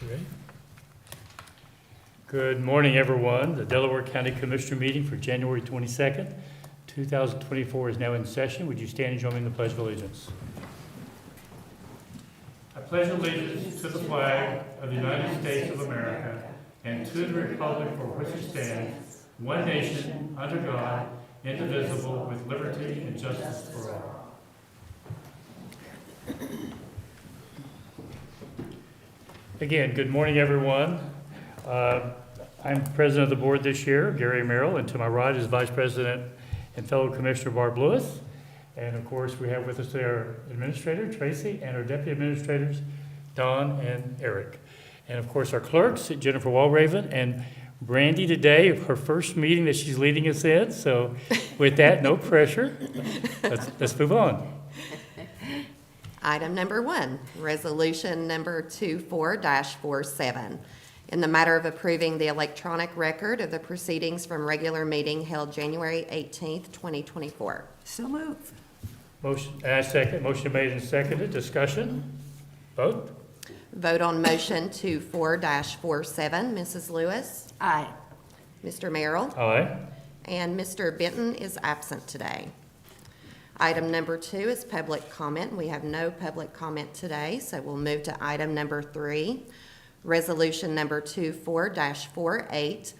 Ready? Good morning, everyone. The Delaware County Commissioner meeting for January 22nd, 2024 is now in session. Would you stand and join me in the Pledge of Allegiance? I pledge allegiance to the flag of the United States of America and to the republic for which it stands, one nation, under God, indivisible, with liberty and justice for all. Again, good morning, everyone. I'm president of the board this year, Gary Merrill, and to my right is Vice President and fellow Commissioner Barb Lewis. And of course, we have with us our administrator, Tracy, and our deputy administrators, Don and Eric. And of course, our clerks, Jennifer Walraven and Brandy today, her first meeting that she's leading us in. So with that, no pressure. Let's move on. Item number 1, resolution number 24-47. In the matter of approving the electronic record of the proceedings from regular meeting held January 18th, 2024. So move. Motion, second. Motion made and seconded. Discussion? Vote? Vote on motion 24-47. Mrs. Lewis? Aye. Mr. Merrill? Aye. And Mr. Benton is absent today. Item number 2 is public comment. We have no public comment today, so we'll move to item number 3, resolution number 24-48.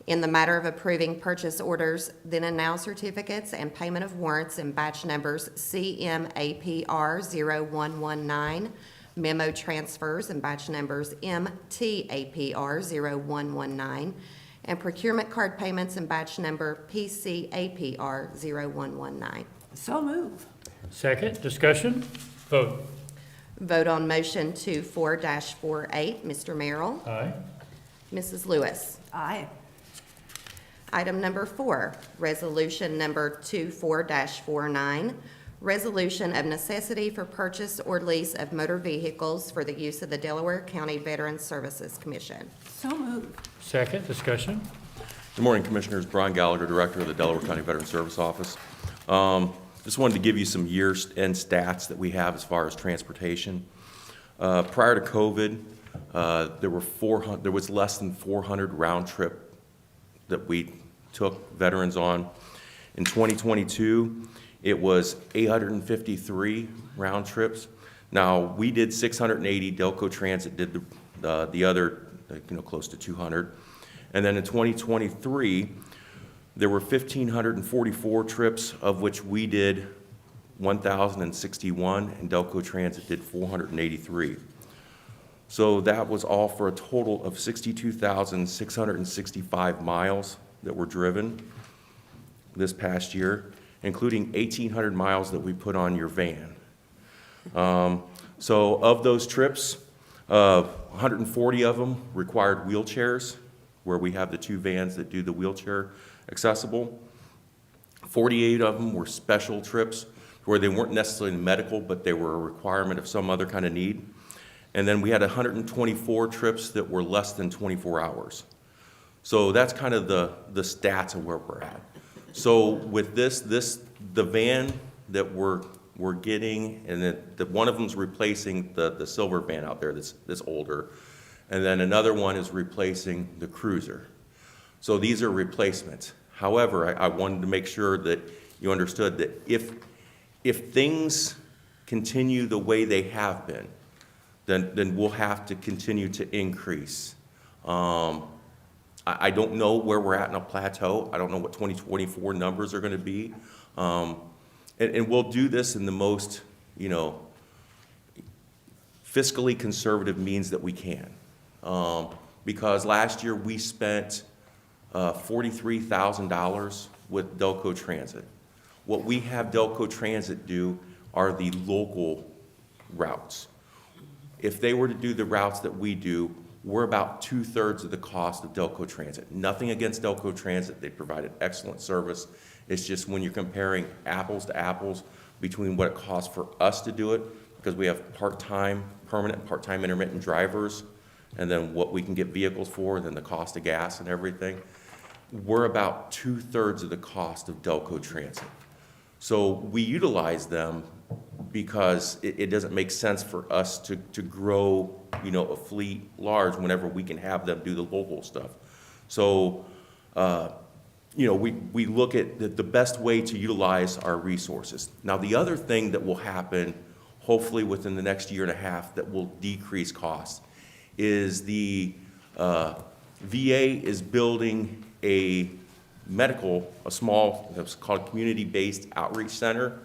In the matter of approving purchase orders, then and now certificates and payment of warrants in batch numbers CMAPR 0119, memo transfers in batch numbers MTAPR 0119, and procurement card payments in batch number PCAPR 0119. So move. Second. Discussion? Vote? Vote on motion 24-48. Mr. Merrill? Aye. Mrs. Lewis? Aye. Item number 4, resolution number 24-49, resolution of necessity for purchase or lease of motor vehicles for the use of the Delaware County Veterans Services Commission. So move. Second. Discussion? Good morning, Commissioners. Brian Gallagher, Director of the Delaware County Veterans Service Office. Just wanted to give you some year-end stats that we have as far as transportation. Prior to COVID, there was less than 400 round trip that we took veterans on. In 2022, it was 853 round trips. Now, we did 680. Delco Transit did the other, close to 200. And then in 2023, there were 1,544 trips, of which we did 1,061, and Delco Transit did 483. So that was all for a total of 62,665 miles that were driven this past year, including 1,800 miles that we put on your van. So of those trips, 140 of them required wheelchairs, where we have the 2 vans that do the wheelchair accessible. 48 of them were special trips where they weren't necessarily medical, but they were a requirement of some other kind of need. And then we had 124 trips that were less than 24 hours. So that's kind of the stats of where we're at. So with the van that we're getting, and one of them's replacing the silver van out there that's older, and then another one is replacing the cruiser. So these are replacements. However, I wanted to make sure that you understood that if things continue the way they have been, then we'll have to continue to increase. I don't know where we're at in a plateau. I don't know what 2024 numbers are going to be. And we'll do this in the most, fiscally conservative means that we can. Because last year we spent $43,000 with Delco Transit. What we have Delco Transit do are the local routes. If they were to do the routes that we do, we're about 2/3 of the cost of Delco Transit. Nothing against Delco Transit. They provided excellent service. It's just when you're comparing apples to apples between what it costs for us to do it, because we have part-time, permanent, part-time intermittent drivers, and then what we can get vehicles for, and then the cost of gas and everything. We're about 2/3 of the cost of Delco Transit. So we utilize them because it doesn't make sense for us to grow, a fleet large whenever we can have them do the local stuff. So, we look at the best way to utilize our resources. Now, the other thing that will happen, hopefully within the next year and a half, that will decrease costs, is the VA is building a small, it's called community-based outreach center,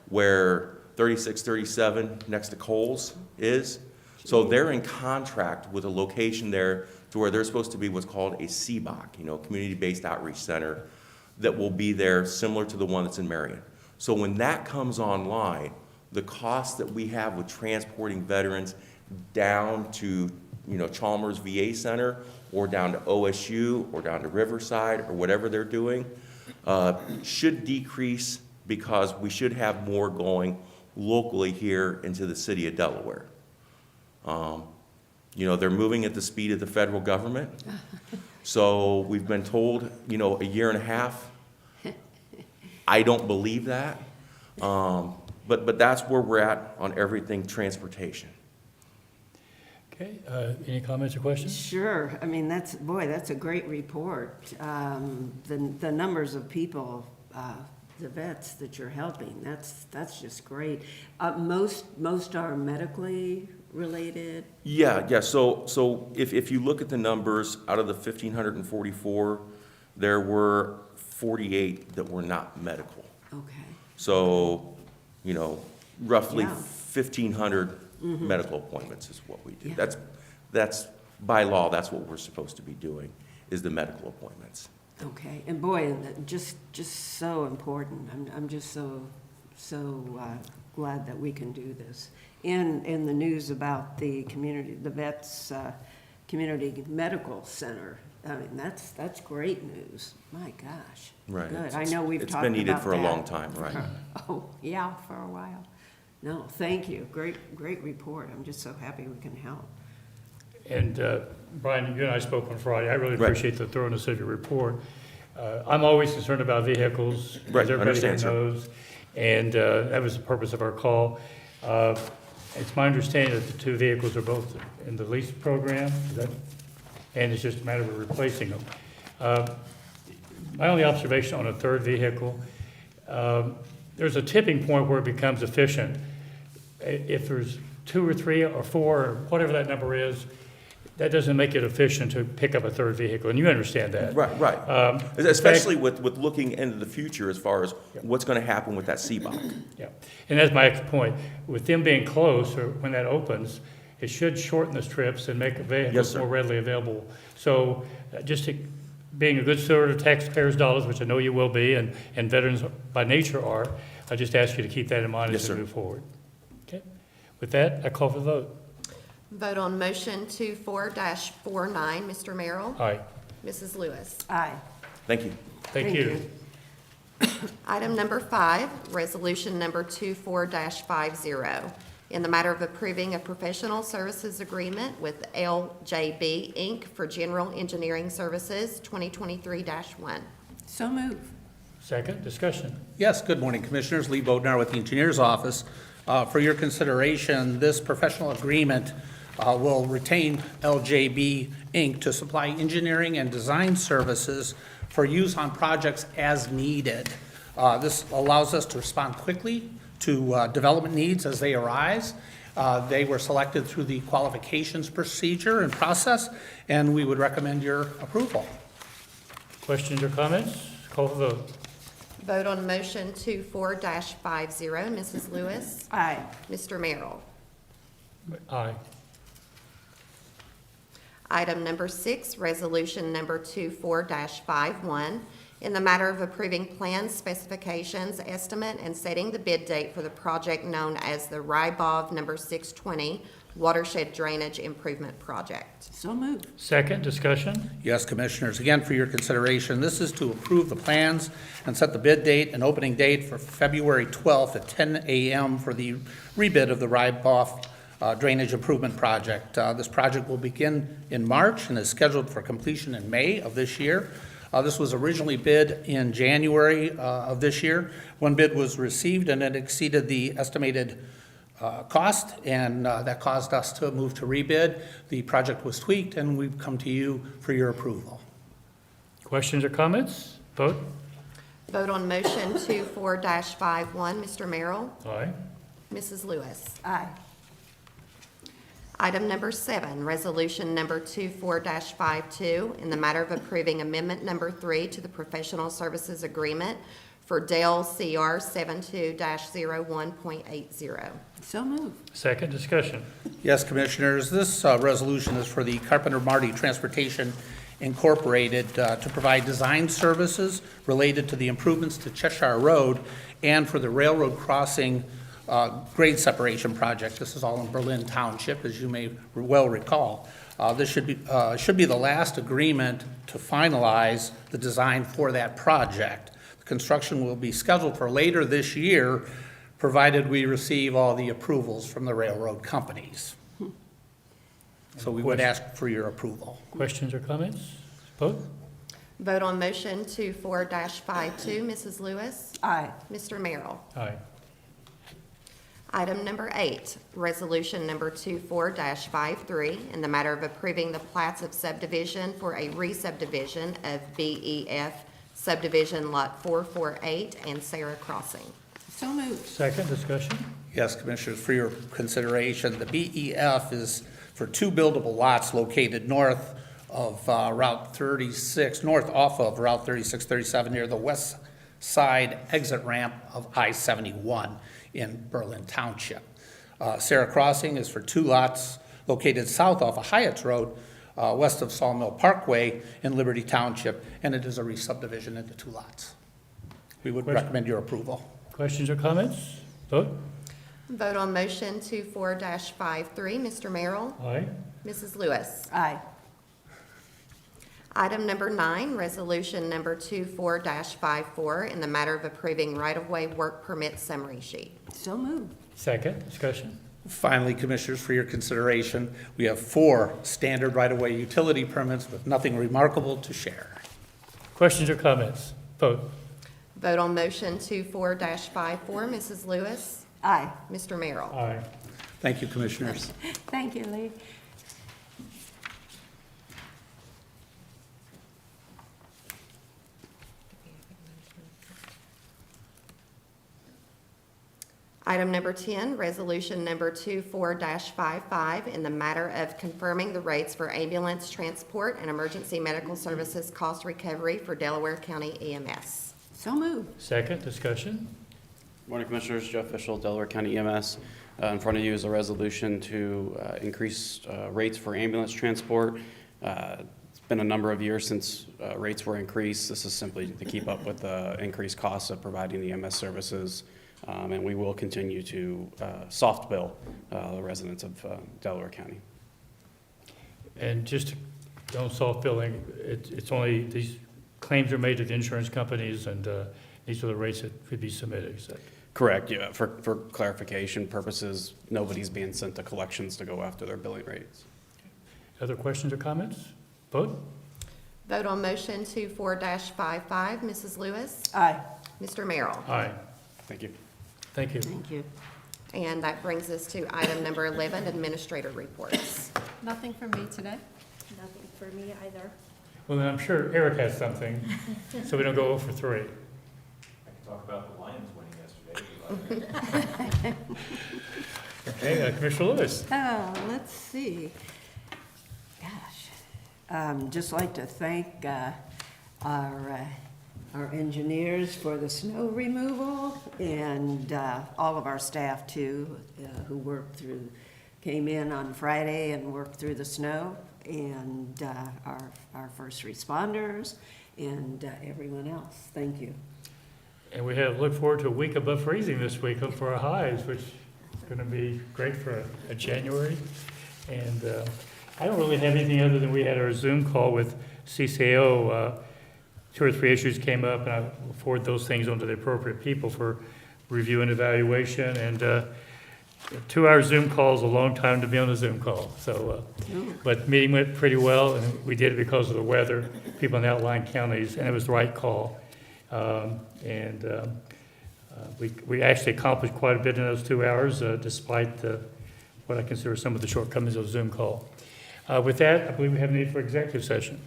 where 3637 next to Kohl's is. So they're in contract with a location there to where they're supposed to be what's called a CBOC, Community-Based Outreach Center, that will be there similar to the one that's in Marion. So when that comes online, the cost that we have with transporting veterans down to, Chalmers VA Center, or down to OSU, or down to Riverside, or whatever they're doing, should decrease, because we should have more going locally here into the city of Delaware. They're moving at the speed of the federal government. So we've been told, a year and a half. I don't believe that. But that's where we're at on everything transportation. Okay, any comments or questions? Sure. I mean, that's a great report. The numbers of people, the vets that you're helping, that's just great. Most are medically related? Yeah. So if you look at the numbers, out of the 1,544, there were 48 that were not medical. Okay. So, roughly Yeah. 1,500 medical appointments is what we do. Yeah. That's by law, that's what we're supposed to be doing, is the medical appointments. Okay. And boy, just so important. I'm just so glad that we can do this. In the news about the vets community medical center. I mean, that's great news. My gosh. Right. Good. I know we've talked about that. It's been needed for a long time, right? Oh, yeah, for a while. No, thank you. Great report. I'm just so happy we can help. And Brian, you and I spoke on Friday. I really Right. appreciate the thoroughness of your report. I'm always concerned about vehicles, Right, as everybody understand, sir. knows, and that was the purpose of our call. It's my understanding that the two vehicles are both in the lease program, and it's just a matter of replacing them. My only observation on a third vehicle, there's a tipping point where it becomes efficient. If there's 2 or 3 or 4, or whatever that number is, that doesn't make it efficient to pick up a third vehicle, and you understand that. Right. Especially with looking into the future as far as what's going to happen with that CBOC. Yeah, and that's my next point. With them being close, or when that opens, it should shorten the trips and make Yes, vehicles sir. more readily available. So being a good steward of taxpayers' dollars, which I know you will be, and veterans by nature are, I just ask you to keep that in mind Yes, as we sir. move forward. Okay. With that, I call for the vote. Vote on motion 24-49, Mr. Merrill. Aye. Mrs. Lewis. Aye. Thank you. Thank you. Item number 5, resolution number 24-50, in the matter of approving a professional services agreement with LJB Inc. for general engineering services, 2023-1. So move. Second, discussion. Yes, good morning, Commissioners. Lee Bodnar with the Engineers Office. For your consideration, this professional agreement will retain LJB Inc. to supply engineering and design services for use on projects as needed. This allows us to respond quickly to development needs as they arise. They were selected through the qualifications procedure and process, and we would recommend your approval. Questions or comments? Call for the vote. Vote on motion 24-50, Mrs. Lewis. Aye. Mr. Merrill. Aye. Item number 6, resolution number 24-51, in the matter of approving plans, specifications, estimate, and setting the bid date for the project known as the Rybov number 620 Watershed Drainage Improvement Project. So move. Second, discussion. Yes, Commissioners, again, for your consideration, this is to approve the plans and set the bid date and opening date for February 12th at 10 a.m. for the rebid of the Rybov Drainage Improvement Project. This project will begin in March and is scheduled for completion in May of this year. This was originally bid in January of this year. One bid was received, and it exceeded the estimated cost, and that caused us to move to rebid. The project was tweaked, and we've come to you for your approval. Questions or comments? Vote. Vote on motion 24-51, Mr. Merrill. Aye. Mrs. Lewis. Aye. Item number 7, resolution number 24-52, in the matter of approving amendment number 3 to the professional services agreement for Dell CR 72-01.80. So moved. Second discussion. Yes, Commissioners, this resolution is for the Carpenter Marty Transportation Incorporated to provide design services related to the improvements to Cheshire Road and for the railroad crossing grade separation project. This is all in Berlin Township, as you may well recall. This should be the last agreement to finalize the design for that project. The construction will be scheduled for later this year, provided we receive all the approvals from the railroad companies. So we would ask for your approval. Questions or comments? Vote. Vote on motion 24-52, Mrs. Lewis. Aye. Mr. Merrill. Aye. Item number 8, resolution number 24-53, in the matter of approving the plats of subdivision for a re-subdivision of BEF subdivision lot 448 and Sarah Crossing. So moved. Second discussion. Yes, Commissioners, for your consideration, the BEF is for 2 buildable lots located north of Route 36, north off of Route 3637 near the west side exit ramp of I-71 in Berlin Township. Sarah Crossing is for 2 lots located south off of Hyatt's Road, west of Sawmill Parkway in Liberty Township, and it is a re-subdivision into 2 lots. We would recommend your approval. Questions or comments? Vote. Vote on motion 24-53, Mr. Merrill. Aye. Mrs. Lewis. Aye. Item number 9, resolution number 24-54, in the matter of approving right-of-way work permit summary sheet. So moved. Second discussion. Finally, Commissioners, for your consideration, we have 4 standard right-of-way utility permits with nothing remarkable to share. Questions or comments? Vote. Vote on motion 24-54, Mrs. Lewis. Aye. Mr. Merrill. Aye. Thank you, Commissioners. Thank you, Lee. Item number 10, resolution number 24-55, in the matter of confirming the rates for ambulance transport and emergency medical services cost recovery for Delaware County EMS. So moved. Second discussion. Morning, Commissioners. Jeff Fischel, Delaware County EMS. In front of you is a resolution to increase rates for ambulance transport. It's been a number of years since rates were increased. This is simply to keep up with the increased costs of providing the EMS services. And we will continue to soft bill the residents of Delaware County. And just don't soft billing, it's only, these claims are made to the insurance companies, and these are the rates that could be submitted, is that? Correct, yeah. For clarification purposes, nobody's being sent to collections to go after their billing rates. Other questions or comments? Vote. Vote on motion 24-55, Mrs. Lewis. Aye. Mr. Merrill. Aye. Thank you. Thank you. Thank you. And that brings us to item number 11, administrator reports. Nothing for me today. Nothing for me either. Well, then I'm sure Eric has something, so we don't go over 3. I can talk about the Lions winning yesterday. Okay, Commissioner Lewis. Oh, let's see. Gosh. Just like to thank our engineers for the snow removal and all of our staff too, who came in on Friday and worked through the snow, and our first responders and everyone else. Thank you. And we look forward to a week above freezing this week for our highs, which is going to be great for a January. And I don't really have anything other than we had our Zoom call with CCAO. 2 or 3 issues came up, and I will forward those things onto the appropriate people for review and evaluation. And 2-hour Zoom call is a long time to be on a Zoom call, so, but meeting went pretty well, and we did it because of the weather, people in the outlying counties, and it was the right call. We actually accomplished quite a bit in those 2 hours, despite what I consider some of the shortcomings of Zoom call. With that, I believe we have a need for executive session.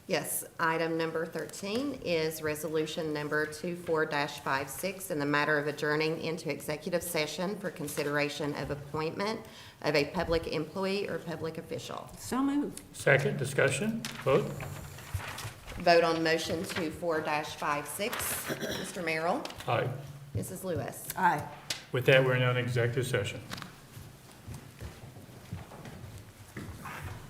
Yes, item number 13 is resolution number 24-56 in the matter of adjourning into executive session for consideration of appointment of a public employee or public official. So moved. Second, discussion, vote. Vote on motion 24-56. Mr. Merrill? Aye. Mrs. Lewis? Aye. With that, we're now in executive session.